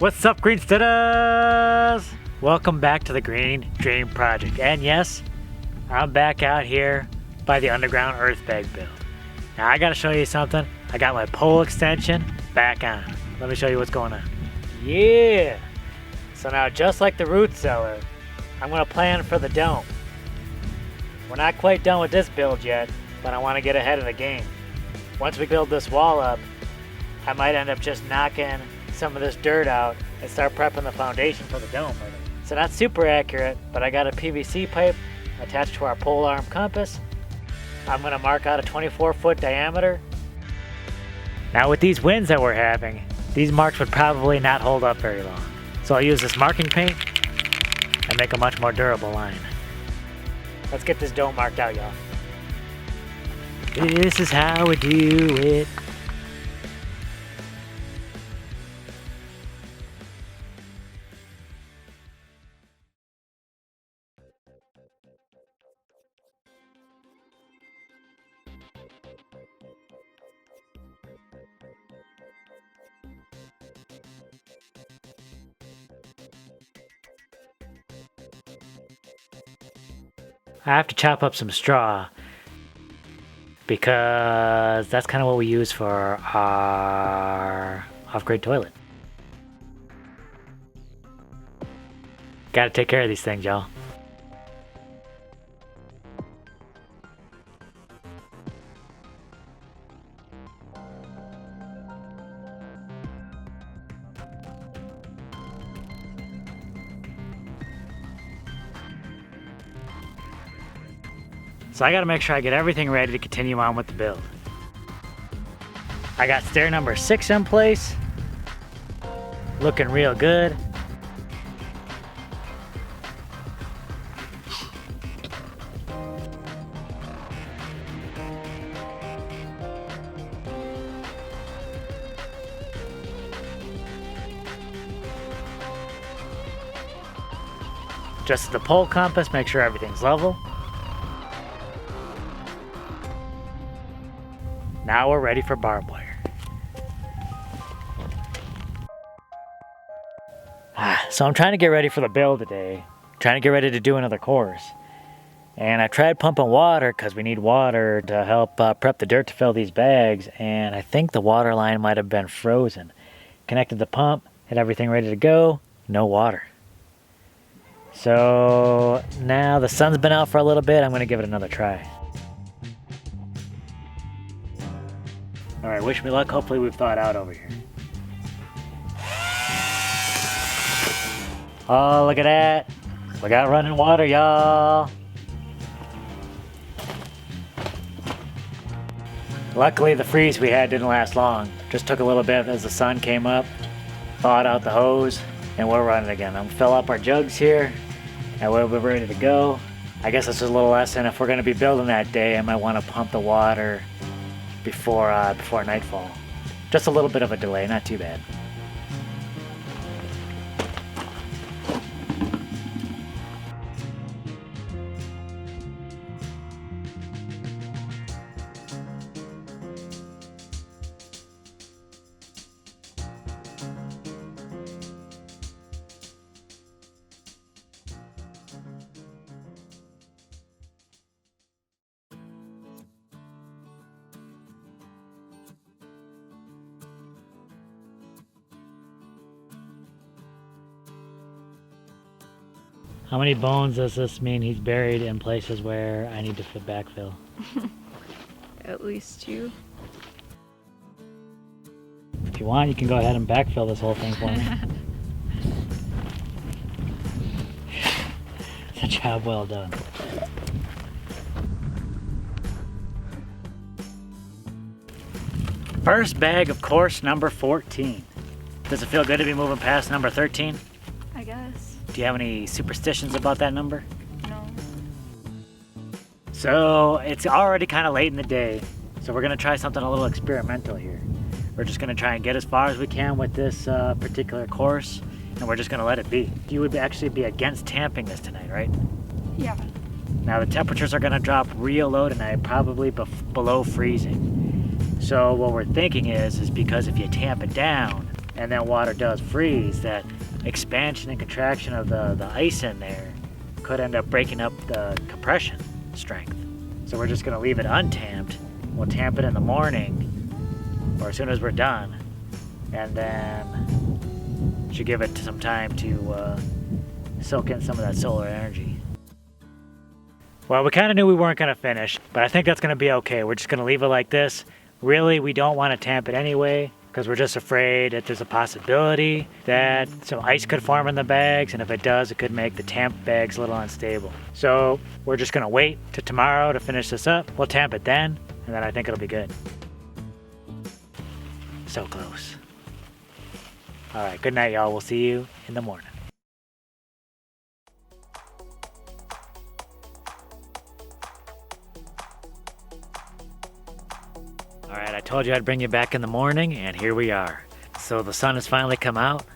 What's up, Greensteaders? Welcome back to the Green Dream Project. And yes, I'm back out here by the underground Earthbag build. Now I gotta show you something. I got my pole extension back on. Let me show you what's going on. Yeah! So now, just like the root cellar, I'm gonna plan for the dome. We're not quite done with this build yet, but I wanna get ahead of the game. Once we build this wall up, I might end up just knocking some of this dirt out and start prepping the foundation for the dome. So not super accurate, but I got a PVC pipe attached to our pole arm compass. I'm gonna mark out a 24-foot diameter. Now with these winds that we're having, these marks would probably not hold up very long. So I'll use this marking paint and make a much more durable line. Let's get this dome marked out, y'all. This is how we do it. I have to chop up some straw because that's kind of what we use for our off-grid toilet. Gotta take care of these things, y'all. So I gotta make sure I get everything ready to continue on with the build. I got stair number 6 in place, looking real good. Adjusted the pole compass, make sure everything's level. Now we're ready for barbed wire. So I'm trying to get ready for the build today. Trying to get ready to do another course. And I tried pumping water because we need water to help prep the dirt to fill these bags. And I think the water line might have been frozen. Connected the pump, had everything ready to go, no water. So now the sun's been out for a little bit, I'm gonna give it another try. All right, wish me luck. Hopefully we've thawed out over here. Oh, look at that. We got running water, y'all. Luckily, the freeze we had didn't last long. Just took a little bit as the sun came up, thawed out the hose, and we're running again. I'm gonna fill up our jugs here, and we'll be ready to go. I guess this is a little lesson. If we're gonna be building that day, I might wanna pump the water before nightfall. Just a little bit of a delay, not too bad. How many bones does this mean he's buried in places where I need to backfill? At least 2. If you want, you can go ahead and backfill this whole thing for me. It's a job well done. First bag of course number 14. Does it feel good to be moving past number 13? I guess. Do you have any superstitions about that number? No. So it's already kind of late in the day, so we're gonna try something a little experimental here. We're just gonna try and get as far as we can with this particular course, and we're just gonna let it be. You would actually be against tamping this tonight, right? Yeah. Now the temperatures are gonna drop real low tonight, probably below freezing. So what we're thinking is because if you tamp it down, and then water does freeze, that expansion and contraction of the ice in there could end up breaking up the compression strength. So we're just gonna leave it untamped. We'll tamp it in the morning or as soon as we're done, and then should give it some time to soak in some of that solar energy. Well, we kind of knew we weren't gonna finish, but I think that's gonna be okay. We're just gonna leave it like this. Really, we don't want to tamp it anyway, because we're just afraid that there's a possibility that some ice could form in the bags, and if it does, it could make the tamp bags a little unstable. So we're just gonna wait till tomorrow to finish this up. We'll tamp it then, and then I think it'll be good. So close. All right, good night, y'all. We'll see you in the morning. All right, I told you I'd bring you back in the morning, and here we are. So the sun has finally come out,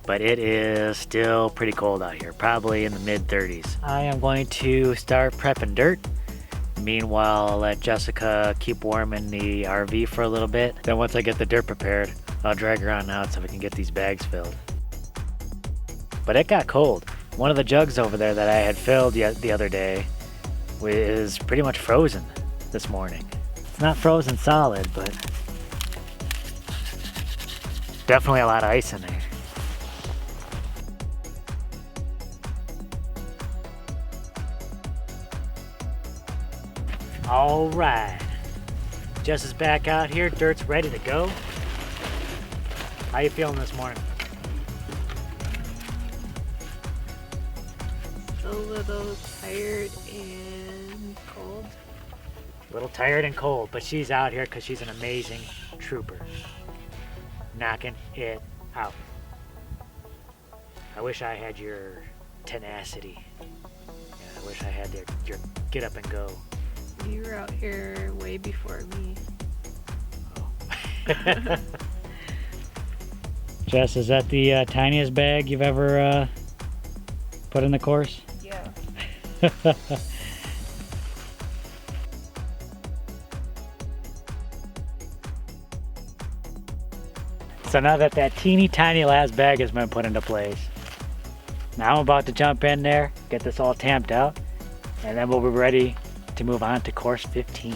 but it is still pretty cold out here, probably in the mid-30s. I am going to start prepping dirt. Meanwhile, I'll let Jessica keep warm in the RV for a little bit. Then once I get the dirt prepared, I'll drag her on out so we can get these bags filled. But it got cold. One of the jugs over there that I had filled the other day is pretty much frozen this morning. It's not frozen solid, but definitely a lot of ice in there. All right, Jess is back out here. Dirt's ready to go. How you feeling this morning? Still a little tired and cold. A little tired and cold, but she's out here because she's an amazing trooper. Knocking it out. I wish I had your tenacity. Yeah, I wish I had your get up and go. You were out here way before me. Oh. Jess, is that the tiniest bag you've ever put in the course? Yeah. So now that teeny tiny last bag has been put into place, now I'm about to jump in there, get this all tamped out, and then we'll be ready to move on to course 15.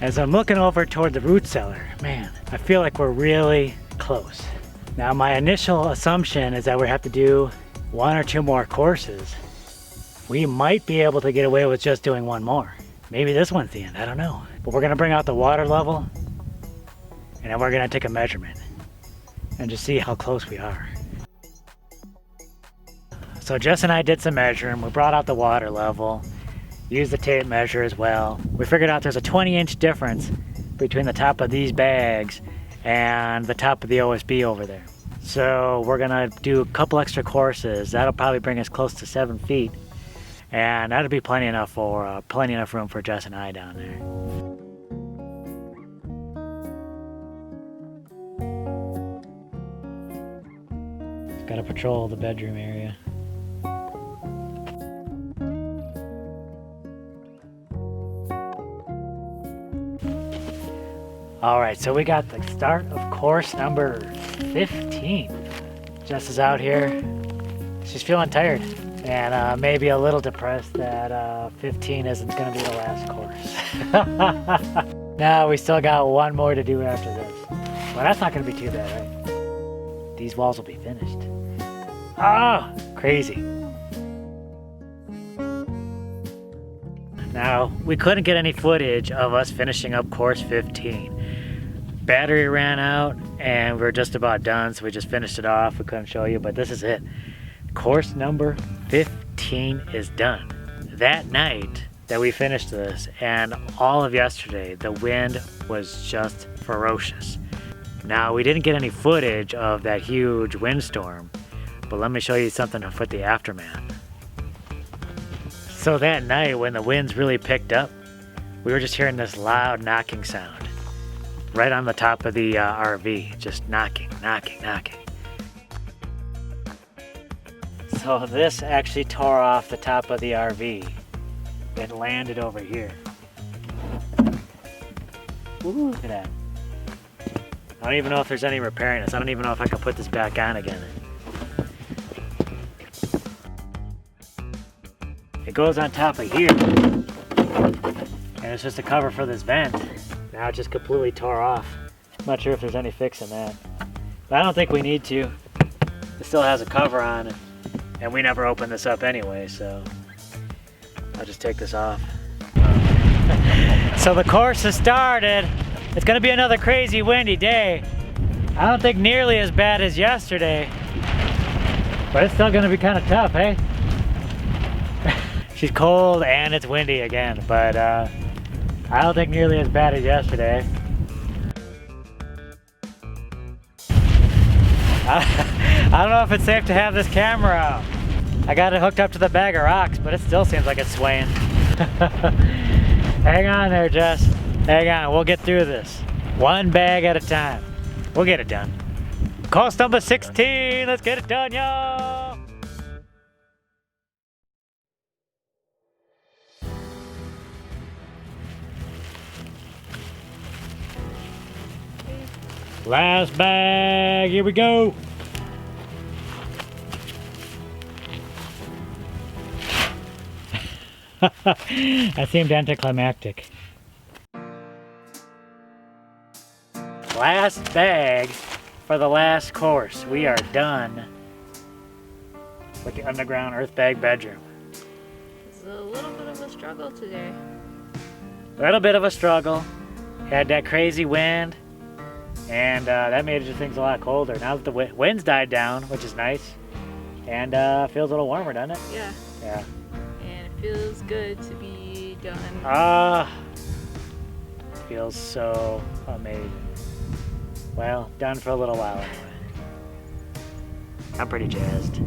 As I'm looking over toward the root cellar, man, I feel like we're really close. Now my initial assumption is that we have to do 1 or 2 more courses. We might be able to get away with just doing 1 more. Maybe this one's the end, I don't know. But we're gonna bring out the water level, and then we're gonna take a measurement and just see how close we are. So Jess and I did some measuring. We brought out the water level, used the tape measure as well. We figured out there's a 20-inch difference between the top of these bags and the top of the OSB over there. So we're gonna do a couple extra courses. That'll probably bring us close to 7 feet. And that'll be plenty enough room for Jess and I down there. Got to patrol the bedroom area. All right, so we got the start of course number 15. Jess is out here. She's feeling tired and maybe a little depressed that 15 isn't going to be the last course. No, we still got 1 more to do after this. Well, that's not going to be too bad, right? These walls will be finished. Ah, crazy. Now, we couldn't get any footage of us finishing up course 15. Battery ran out and we're just about done, so we just finished it off. We couldn't show you, but this is it. Course number 15 is done. That night that we finished this and all of yesterday, the wind was just ferocious. Now, we didn't get any footage of that huge windstorm, but let me show you something for the aftermath. So that night when the winds really picked up, we were just hearing this loud knocking sound right on the top of the RV, just knocking, knocking, knocking. So this actually tore off the top of the RV. It landed over here. Ooh, look at that. I don't even know if there's any repairing this. I don't even know if I can put this back on again. It goes on top of here. And it's just a cover for this vent. Now it just completely tore off. I'm not sure if there's any fixing that. But I don't think we need to. It still has a cover on it. And we never opened this up anyway, so I'll just take this off. So the course has started. It's gonna be another crazy windy day. I don't think nearly as bad as yesterday, but it's still gonna be kind of tough, hey? She's cold and it's windy again, but I don't think nearly as bad as yesterday. I don't know if it's safe to have this camera out. I got it hooked up to the bag of rocks, but it still seems like it's swaying. Hang on there, Jess. Hang on, we'll get through this. One bag at a time. We'll get it done. Course number 16, let's get it done, y'all. Last bag, here we go. That seemed anticlimactic. Last bag for the last course. We are done with the underground Earthbag bedroom. It's a little bit of a struggle today. A little bit of a struggle. Had that crazy wind, and that made things a lot colder. Now that the wind's died down, which is nice, and feels a little warmer, doesn't it? Yeah. Yeah. And it feels good to be done. Feels so amazing. Well, done for a little while anyway. I'm pretty jazzed.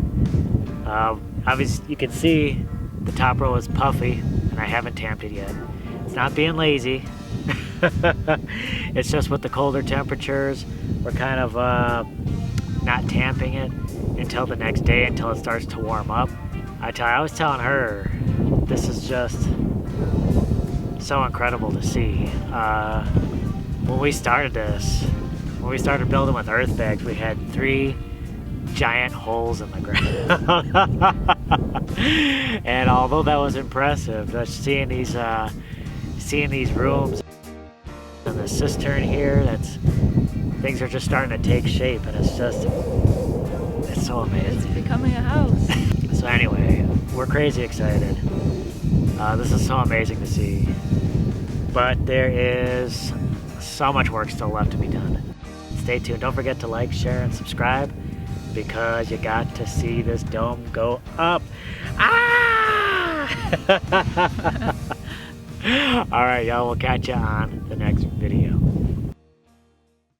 Obviously, you can see the top row is puffy, and I haven't tamped it yet. It's not being lazy. It's just with the colder temperatures, we're kind of not tamping it until the next day, until it starts to warm up. I was telling her, this is just so incredible to see. When we started building with Earthbags, we had 3 giant holes in the ground. And although that was impressive, just seeing these rooms and the cistern here, things are just starting to take shape, and it's so amazing. It's becoming a house. So anyway, we're crazy excited. This is so amazing to see. But there is so much work still left to be done. Stay tuned. Don't forget to like, share, and subscribe, because you got to see this dome go up. Ah! All right, y'all. We'll catch you on the next